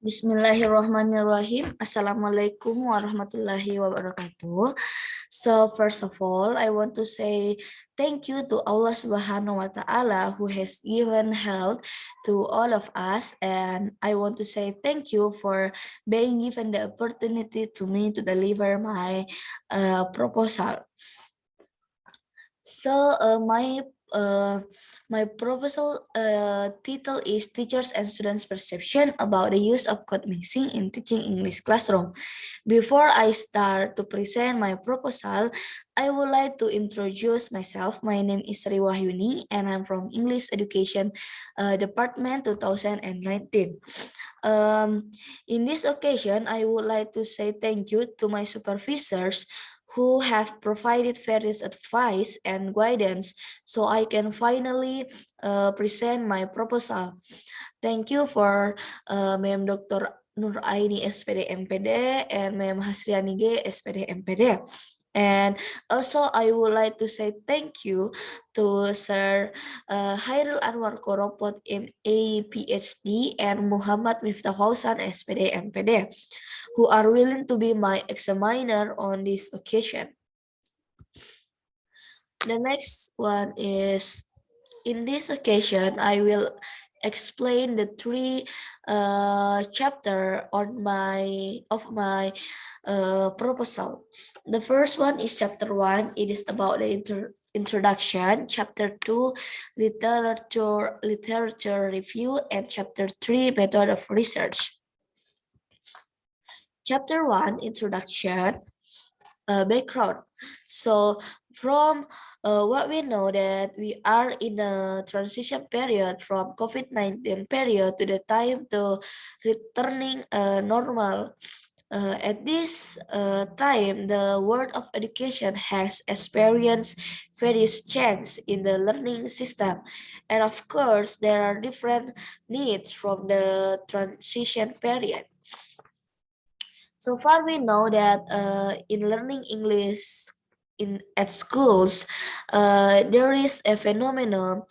Bismillahirrahmanirrahim. Assalamualaikum warahmatullahi wabarakatuh. So first of all, I want to say thank you to Allah Subhanahu wa Ta'ala who has given health to all of us, and I want to say thank you for being given the opportunity to me to deliver my proposal. So uh, my proposal title is Teachers and Students Perception about the use of code mixing in teaching English classroom. Before I start to present my proposal, I would like to introduce myself. My name is Sri Wahyuni and I'm from English Education Department 2019. In this occasion, I would like to say thank you to my supervisors who have provided various advice and guidance so I can finally present my proposal. Thank you for Ma'am Dr. Nur Aini SPD MPD and Ma'am Hasriani G SPD MPD. And also I would like to say thank you to Sir Hairul Anwar Koropot MA PhD and Muhammad Miftah Hausan SPD MPD who are willing to be my examiner on this occasion. The next one is, in this occasion, I will explain the three chapter on my proposal. The first one is chapter 1. It is about the introduction. Chapter 2, literature review, and chapter 3, method of research. Chapter 1, introduction. Background. So from what we know that we are in a transition period from COVID-19 period to the time to returning normal. At this time, the world of education has experienced various changes in the learning system. And of course, there are different needs from the transition period. So far, we know that in learning English at schools, there is a phenomenon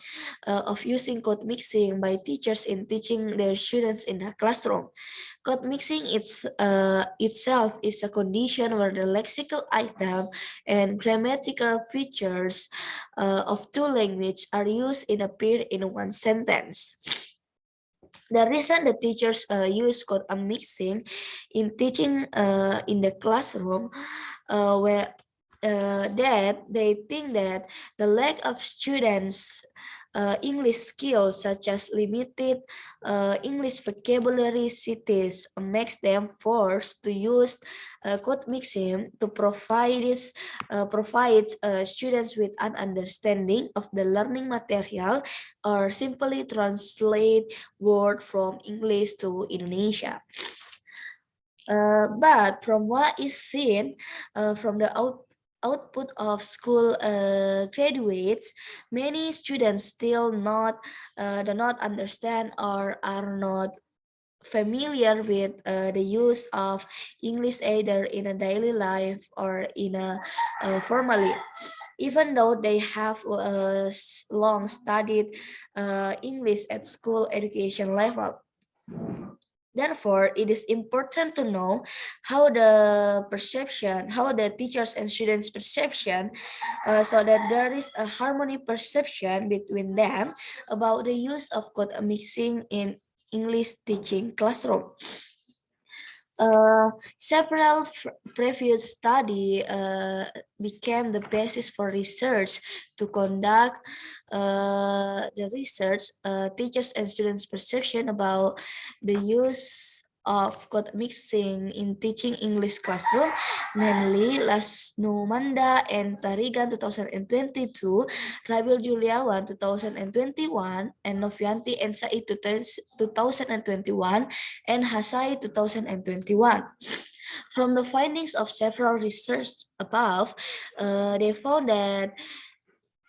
of using code mixing by teachers in teaching their students in the classroom. Code mixing itself is a condition where the lexical item and grammatical features of two languages are used in a pair in one sentence. The reason the teachers use code mixing in teaching in the classroom, where that they think that the lack of students English skills such as limited English vocabulary cities makes them forced to use code mixing to provide students with an understanding of the learning material or simply translate word from English to Indonesia. But from what is seen from the output of school graduates, many students still do not understand or are not familiar with the use of English either in a daily life or in a formally, even though they have long studied English at school education level. Therefore, it is important to know how the teachers and students perception, so that there is a harmony perception between them about the use of code mixing in English teaching classroom. Several previous study became the basis for research to conduct the research teachers and students perception about the use of code mixing in teaching English classroom, namely Lasnumanda and Tarigan 2022, Rabil Juliawan 2021, and Novianti and Said 2021, and Hasai 2021. From the findings of several research above, they found that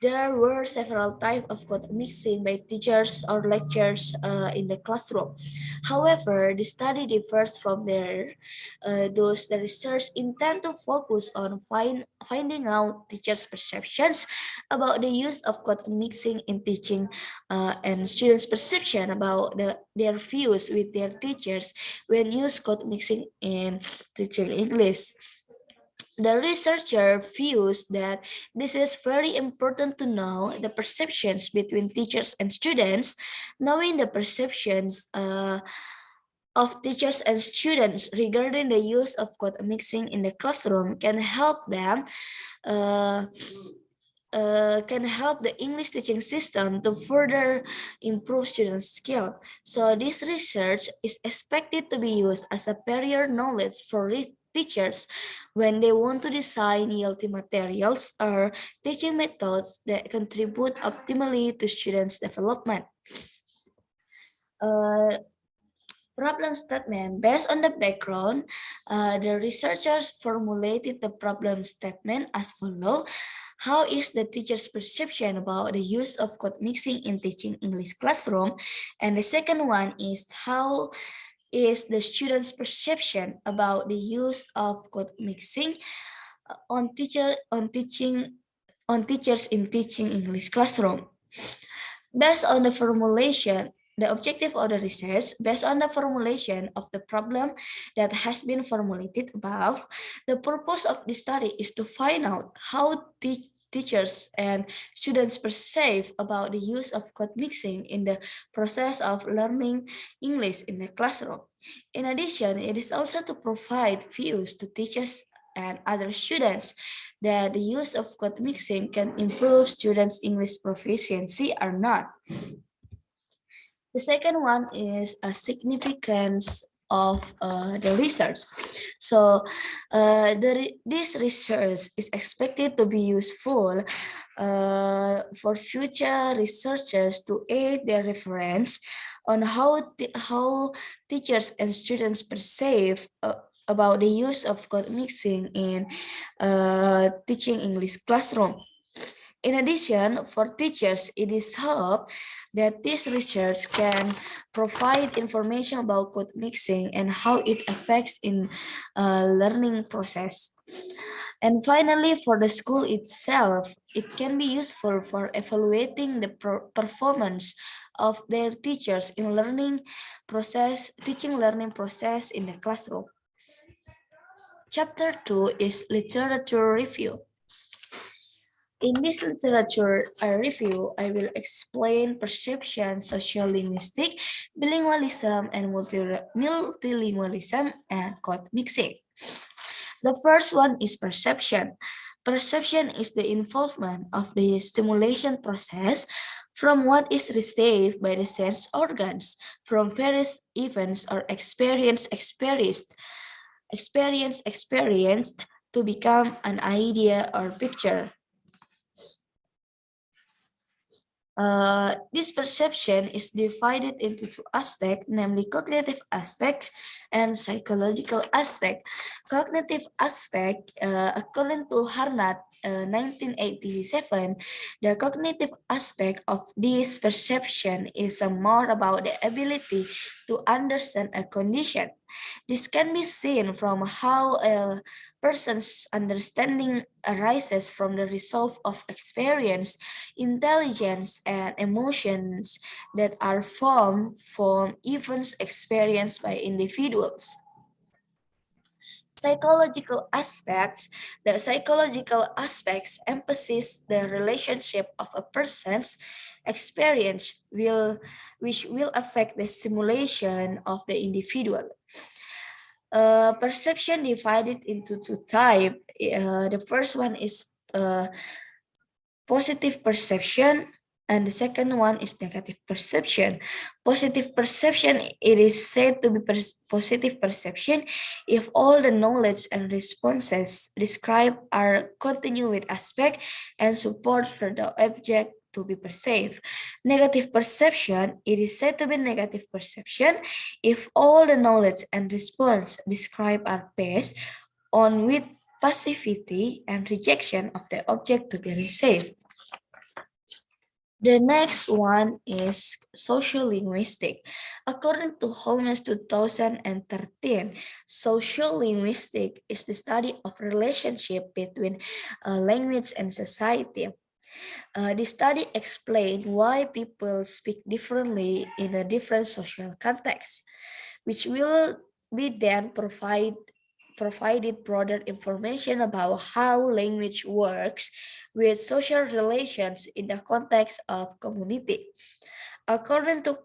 There were several types of code mixing by teachers or lecturers in the classroom. However, the study differs from those the research intend to focus on finding out teachers' perceptions about the use of code mixing in teaching and students' perception about their views with their teachers when use code mixing in teaching English. The researcher views that this is very important to know the perceptions between teachers and students. Knowing the perceptions of teachers and students regarding the use of code mixing in the classroom uh, can help the English teaching system to further improve students' skill. So this research is expected to be used as a prior knowledge for teachers when they want to design ELT materials or teaching methods that contribute optimally to students' development. Uh, Problem statement. Based on the background, the researchers formulated the problem statement as follows. How is the teacher's perception about the use of code mixing in teaching English classroom? And the second one is how is the student's perception about the use of code mixing on teachers in teaching English classroom? Based on the formulation, the objective of the research, based on the formulation of the problem that has been formulated above, the purpose of this study is to find out how teachers and students perceive about the use of code mixing in the process of learning English in the classroom. In addition, it is also to provide views to teachers and other students that the use of code mixing can improve students' English proficiency or not. The second one is a significance of the research. So this research is expected to be useful for future researchers to aid their reference on how teachers and students perceive about the use of code mixing in teaching English classroom. In addition, for teachers, it is hoped that this research can provide information about code mixing and how it affects in learning process. And finally, for the school itself, it can be useful for evaluating the performance of their teachers in teaching learning process in the classroom. Chapter 2 is literature review. In this literature review, I will explain perception, sociolinguistic, bilingualism, and multilingualism, and code mixing. The first one is perception. Perception is the involvement of the stimulation process from what is received by the sense organs from various events or experienced to become an idea or picture. This perception is divided into two aspects, namely cognitive aspect and psychological aspect. Cognitive aspect, according to Harnett, 1987, the cognitive aspect of this perception is more about the ability to understand a condition. This can be seen from how a person's understanding arises from the result of experience, intelligence, and emotions that are formed from events experienced by individuals. The psychological aspects emphasize the relationship of a person's experience which will affect the simulation of the individual. Perception divided into two types. The first one is positive perception, and the second one is negative perception. Positive perception, it is said to be positive perception if all the knowledge and responses described are continuous aspect and support for the object to be perceived. Negative perception, it is said to be negative perception if all the knowledge and response described are based on with passivity and rejection of the object to be received. The next one is social linguistic. According to Holmes 2013, social linguistic is the study of relationship between language and society. The study explained why people speak differently in a different social context, which will be then provided broader information about how language works with social relations in the context of community. According to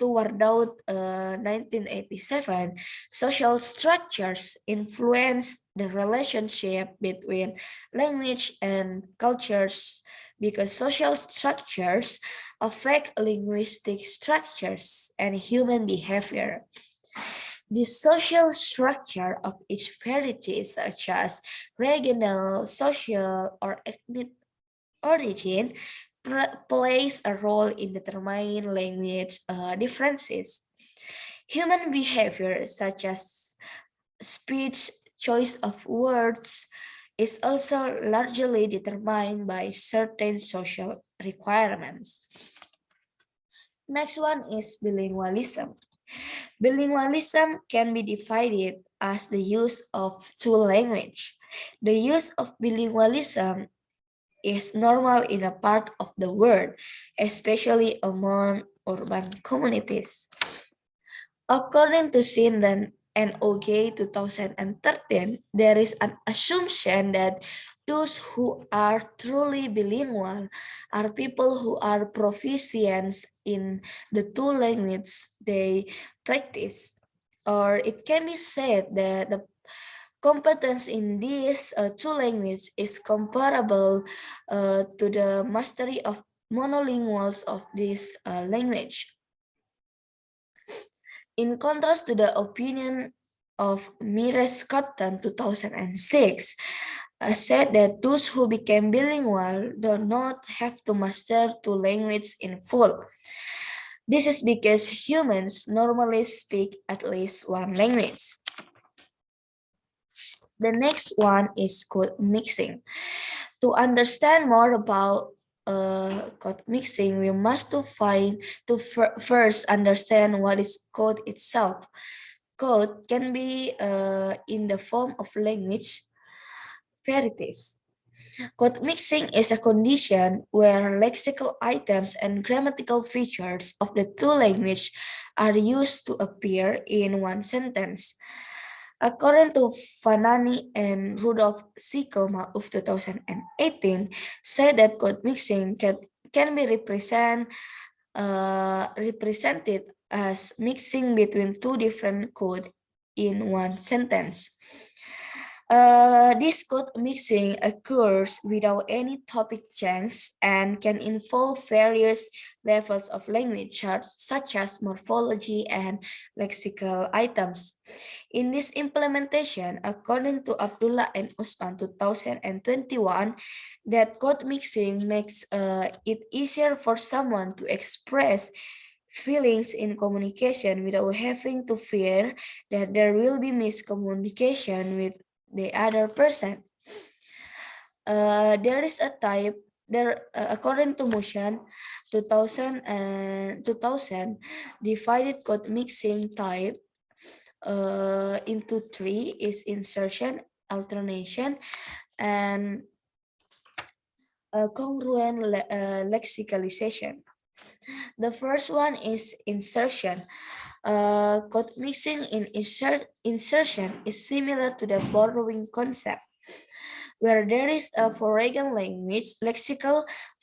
Wardaut 1987, social structures influence the relationship between language and cultures because social structures affect linguistic structures and human behavior. The social structure of each variety, such as regional, social, or ethnic origin, plays a role in determining language differences. Human behavior, such as speech, choice of words, is also largely determined by certain social requirements. Next one is bilingualism. Bilingualism can be divided as the use of two languages. The use of bilingualism is normal in a part of the world, especially among urban communities. According to Sindan and OG 2013, there is an assumption that those who are truly bilingual are people who are proficient in the two languages they practice. Or it can be said that the competence in these two languages is comparable to the mastery of monolinguals of this language. In contrast to the opinion of Mires Cotton 2006, said that those who became bilingual do not have to master two languages in full. This is because humans normally speak at least one language. The next one is code mixing. To understand more about code mixing, we must first understand what is code itself. Code can be in the form of language varieties. Code mixing is a condition where lexical items and grammatical features of the two languages are used to appear in one sentence. According to Fanani and Rudolf Sikoma of 2018, said that code mixing can be represented as mixing between two different code in one sentence. This code mixing occurs without any topic change and can involve various levels of language, such as morphology and lexical items. In this implementation, according to Abdullah and Usman 2021, that code mixing makes it easier for someone to express feelings in communication without having to fear that there will be miscommunication with the other person. There is a type there according to Motion 2000 divided code mixing type into three is insertion, alternation, and congruent lexicalization. The first one is insertion. Code mixing in insertion is similar to the borrowing concept, where there is a foreign language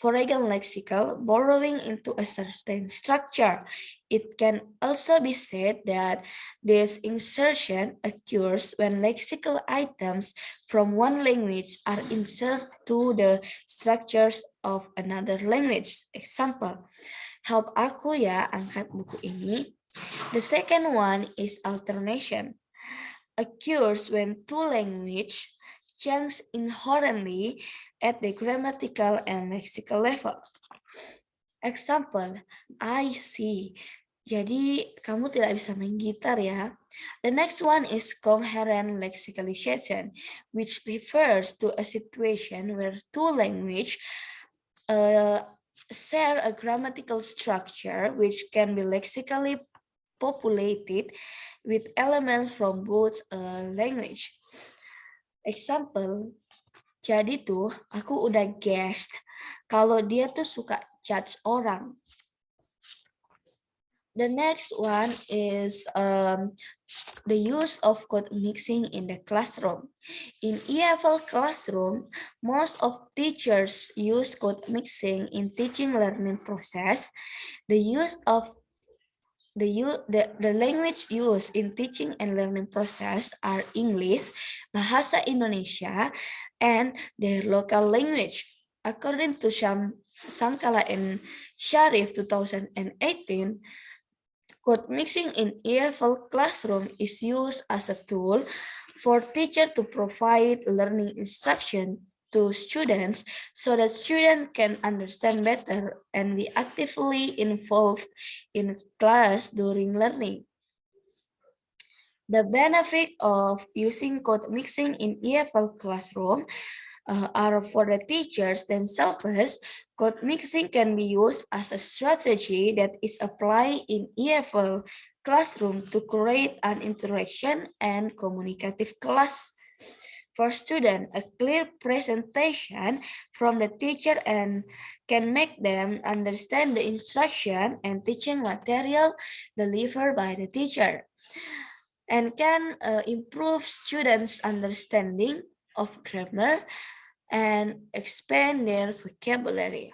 foreign lexical borrowing into a certain structure. It can also be said that this insertion occurs when lexical items from one language are inserted to the structures of another language. Example, help aku ya angkat buku ini. The second one is alternation. Occurs when two language change inherently at the grammatical and lexical level. Example, I see. Jadi kamu tidak bisa main gitar ya. The next one is coherent lexicalization, which refers to a situation where two language uh, share a grammatical structure which can be lexically populated with elements from both language. Example, jadi tuh aku udah guessed kalau dia tuh suka judge orang. The next one is the use of code mixing in the classroom. In EFL classroom, most of teachers use code mixing in teaching learning process. The use of the language used in teaching and learning process are English, Bahasa Indonesia, and their local language. According to Sankala and Sharif 2018, code mixing in EFL classroom is used as a tool for teacher to provide learning instruction to students so that students can understand better and be actively involved in class during learning. The benefit of using code mixing in EFL classroom are for the teachers themselves. Code mixing can be used as a strategy that is applied in EFL classroom to create an interaction and communicative class. For students, a clear presentation from the teacher and can make them understand the instruction and teaching material delivered by the teacher, and can improve students' understanding of grammar and expand their vocabulary.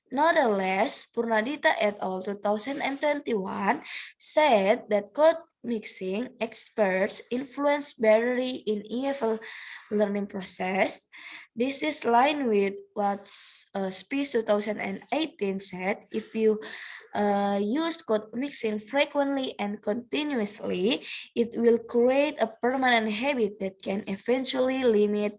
Nonetheless, Purnadita et al. 2021 said that code mixing experts influence battery in EFL learning process. This is line with what SPIS 2018 said. If you use code mixing frequently and continuously, it will create a permanent habit that can eventually limit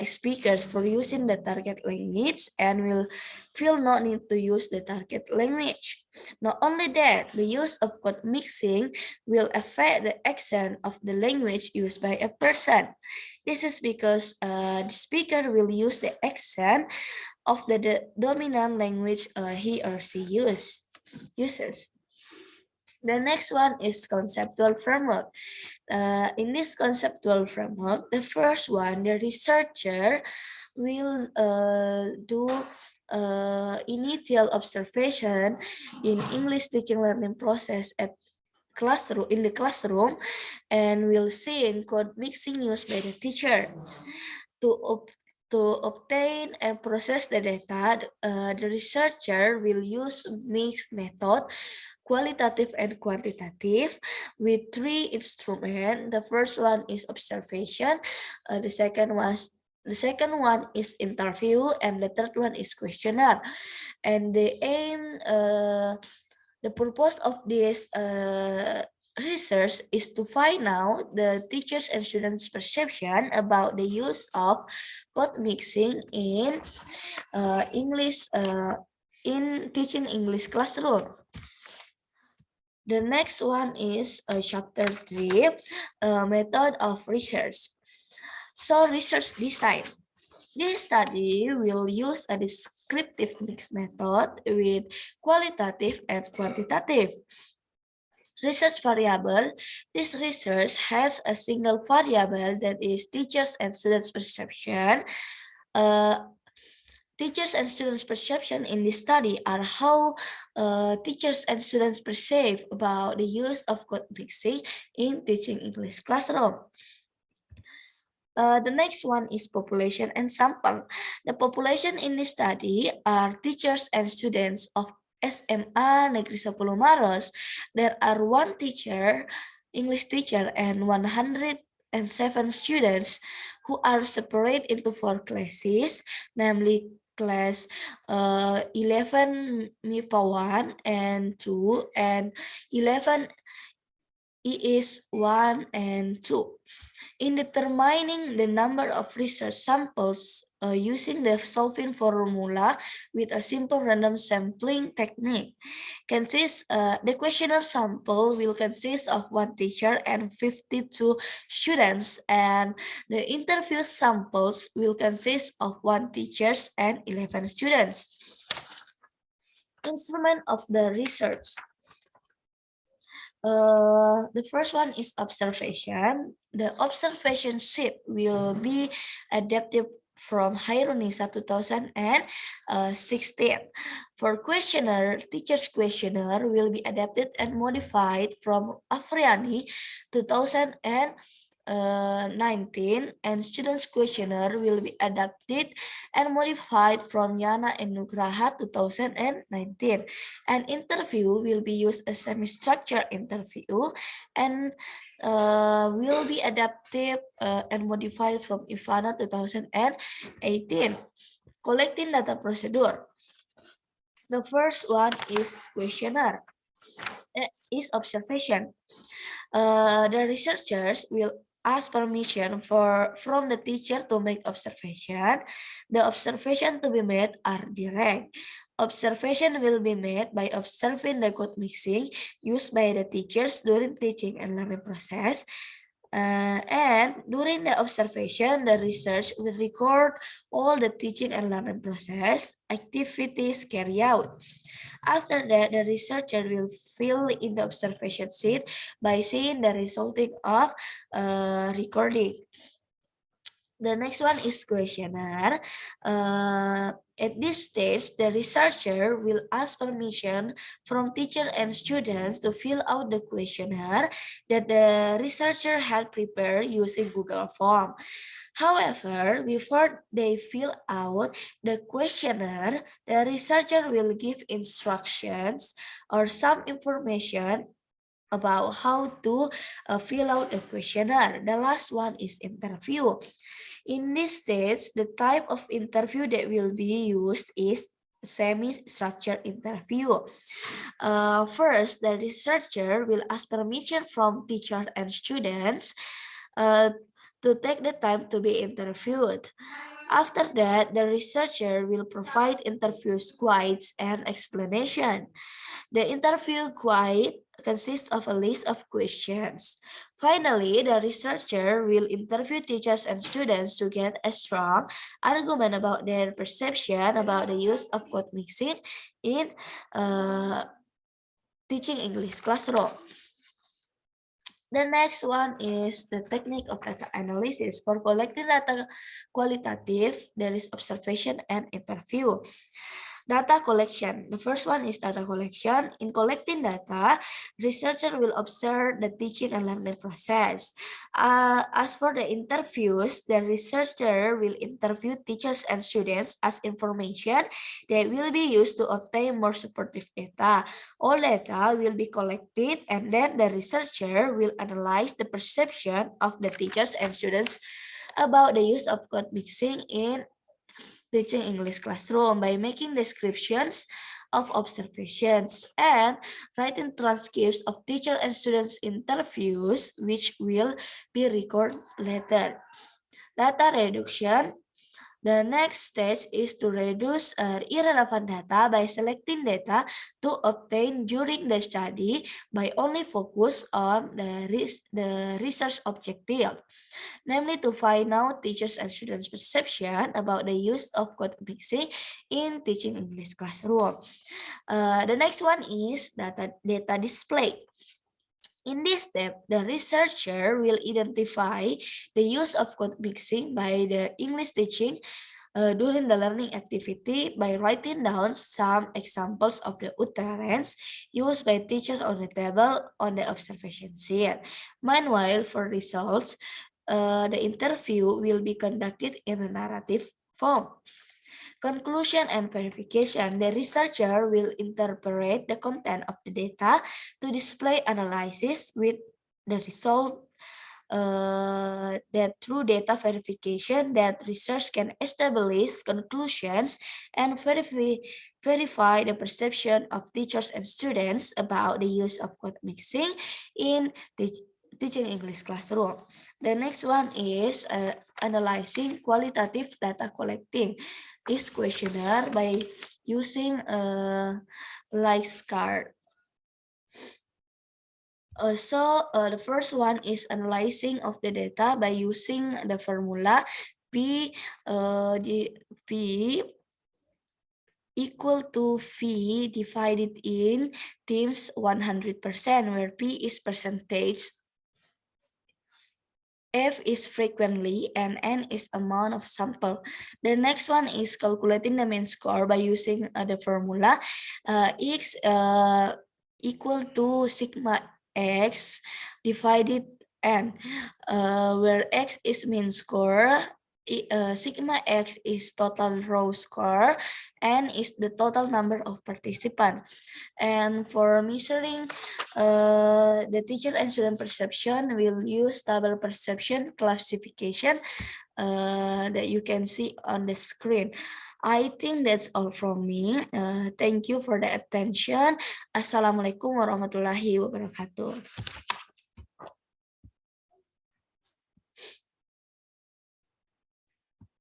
speakers for using the target language and will feel no need to use the target language. Not only that, the use of code mixing will affect the accent of the language used by a person. This is because the speaker will use the accent of the dominant language he or she uses. The next one is conceptual framework. In this conceptual framework, the first one, the researcher will do initial observation in English teaching learning process at in the classroom, and will see in code mixing used by the teacher to obtain and process the data. The researcher will use mixed method, qualitative and quantitative, with three instruments. The first one is observation, the second one is interview, and the third one is questionnaire. And the purpose of this research is to find out the teachers and students' perception about the use of code mixing in English in teaching English classroom. The next one is chapter 3, method of research. So research design. This study will use a descriptive mixed method with qualitative and quantitative. Research variable. This research has a single variable, that is teachers and students' perception. Teachers and students' perception in this study are how teachers and students perceive about the use of code mixing in teaching English classroom. The next one is population and sample. The population in this study are teachers and students of SMA Negeri 10 Maros. There are one teacher, English teacher, and 107 students who are separated into 4 classes, namely class 11 MIPA 1 and 2 and 11 ES 1 and 2. In determining the number of research samples using the solving formula with a simple random sampling technique, the questionnaire sample will consist of one teacher and 52 students, and the interview samples will consist of one teacher and 11 students. Instrument of the research. The first one is observation. The observation sheet will be adapted from Hieronysa 2016. For questionnaire, teacher's questionnaire will be adapted and modified from Afriani 2019, and students' questionnaire will be adapted and modified from Yana and Nugraha 2019. An interview will be used as semi-structured interview and will be adapted and modified from Ivana 2018. Collecting data procedure. The first one is questionnaire, is observation. The researchers will ask permission from the teacher to make observation. The observation to be made are direct. Observation will be made by observing the code mixing used by the teachers during teaching and learning process. And during the observation, the research will record all the teaching and learning process activities carried out. After that, the researcher will fill in the observation sheet by seeing the resulting of recording. The next one is questionnaire. At this stage, the researcher will ask permission from teacher and students to fill out the questionnaire that the researcher had prepared using Google Form. However, before they fill out the questionnaire, the researcher will give instructions or some information about how to fill out the questionnaire. The last one is interview. In this stage, the type of interview that will be used is semi-structured interview. First, the researcher will ask permission from teachers and students to take the time to be interviewed. After that, the researcher will provide interview guides and explanation. The interview guide consists of a list of questions. Finally, the researcher will interview teachers and students to get a strong argument about their perception about the use of code mixing in teaching English classroom. The next one is the technique of data analysis. For collecting data qualitative, there is observation and interview. Data collection. The first one is data collection. In collecting data, researcher will observe the teaching and learning process. As for the interviews, the researcher will interview teachers and students as information that will be used to obtain more supportive data. All data will be collected and then the researcher will analyze the perception of the teachers and students about the use of code mixing in teaching English classroom by making descriptions of observations and writing transcripts of teacher and students interviews which will be recorded later. Data reduction. The next stage is to reduce irrelevant data by selecting data to obtain during the study by only focus on the research objective, namely to find out teachers and students' perception about the use of code mixing in teaching English classroom. The next one is data display. In this step, the researcher will identify the use of code mixing by the English teaching during the learning activity by writing down some examples of the utterance used by teachers on the table on the observation sheet. Meanwhile, for results, the interview will be conducted in a narrative form. Conclusion and verification. The researcher will interpret the content of the data to display analysis with the result that through data verification that research can establish conclusions and verify the perception of teachers and students about the use of code mixing in teaching English classroom. The next one is analyzing qualitative data collecting. Is questionnaire by using a Likert card. The first one is analyzing of the data by using the formula P equal to V divided in teams 100%, where P is percentage, F is frequently, and N is amount of sample. The next one is calculating the mean score by using the formula X equal to sigma X divided N, where X is mean score, sigma X is total row score, N is the total number of participants. And for measuring the teacher and student perception, will use table perception classification that you can see on the screen. I think that's all from me. Thank you for the attention. Assalamualaikum warahmatullahi wabarakatuh.